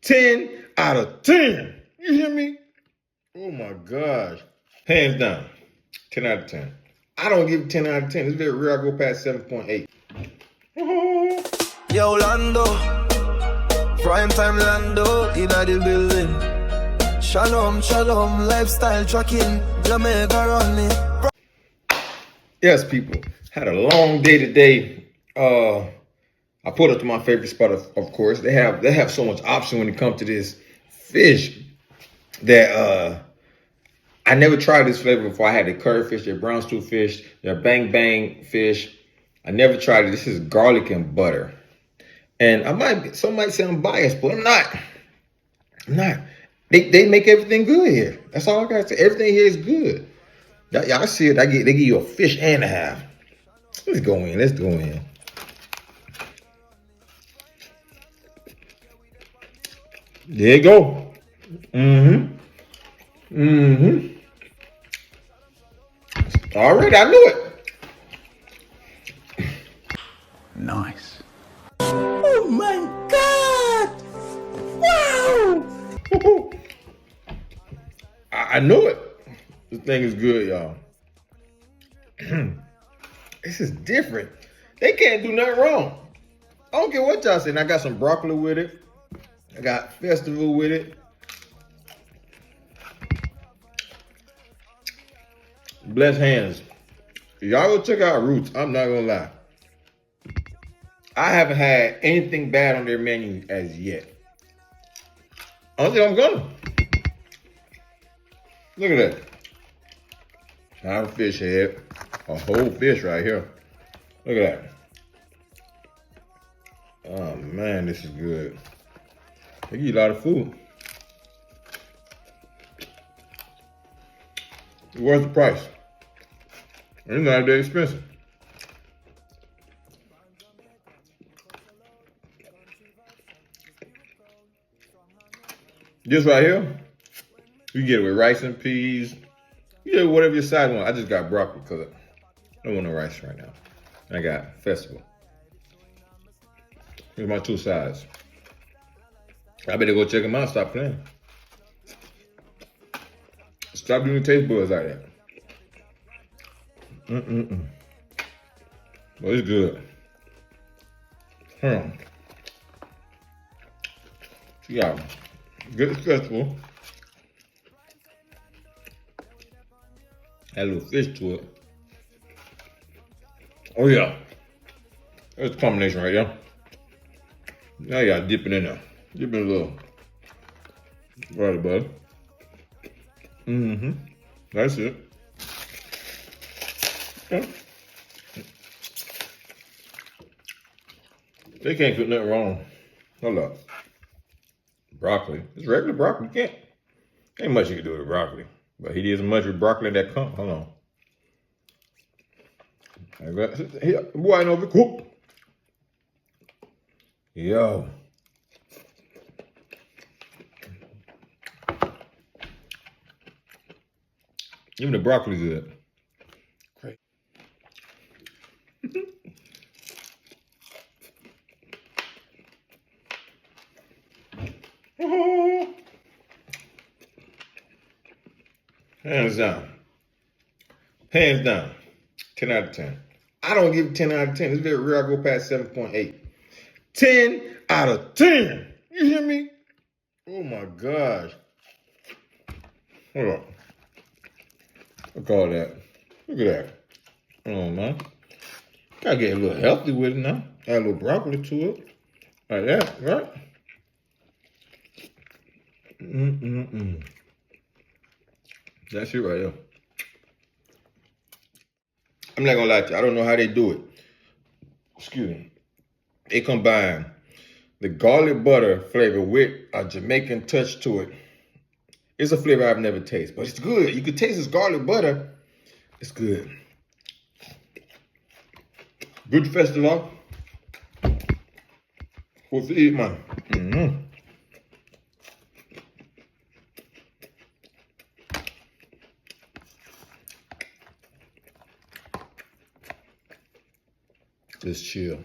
10 out of 10. You hear me? Oh my gosh. Hands down, 10 out of 10. I don't give it 10 out of 10. It's very rare I go past 7.8. Yo, Lando. Prime Time Lando in the building. Shalom, shalom, lifestyle tracking. Jamaica running. Yes, people. Had a long day today. I pulled up to my favorite spot, of course. They have so much option when it comes to this fish that I never tried this flavor before. I had the curry fish, their brown stew fish, their bang bang fish. I never tried it. This is garlic and butter. And some might say I'm biased, but I'm not. I'm not. They make everything good here. That's all I gotta say. Everything here is good. Y'all see it. They give you a fish and a half. Let's go in. Let's go in. There you go. All right, I knew it. Nice. Oh my God! Wow! I knew it. This thing is good, y'all. This is different. They can't do nothing wrong. I don't care what y'all saying. I got some broccoli with it. I got festival with it. Bless hands. Y'all go check out Rootz. I'm not gonna lie. I haven't had anything bad on their menu as yet. I don't think I'm gonna. Look at that. Not a fish head. A whole fish right here. Look at that. Oh man, this is good. They give you a lot of food. It's worth the price. It's not that expensive. This right here, you can get it with rice and peas. You get whatever your side want. I just got broccoli because I don't want no rice right now. I got festival. Here's my two sides. I better go check them out. Stop playing. Stop doing taste buds like that. Well, it's good. Yeah, good festival. Add a little fish to it. Oh yeah, that's a combination right there. Now you gotta dip it in there. Dip it a little garlic butter. That's it. Yeah. They can't cook nothing wrong. Hold up. Broccoli. It's regular broccoli. Ain't much you can do with broccoli. But he did as much with broccoli that come. Hold on. I got here. Boy, I know if it cook. Yo. Even the broccoli's good. Great. Hands down. Hands down. 10 out of 10. I don't give it 10 out of 10. It's very rare I go past 7.8. 10 out of 10. You hear me? Oh my gosh. Hold on. Look at all that. Look at that. Oh man. Gotta get a little healthy with it now. Add a little broccoli to it. Like that, right? That's it right there. I'm not gonna lie to you. I don't know how they do it. Excuse me. They combine the garlic butter flavor with a Jamaican touch to it. It's a flavor I've never tasted, but it's good. You can taste this garlic butter. It's good. Good festival. What's to eat, man? Just chill.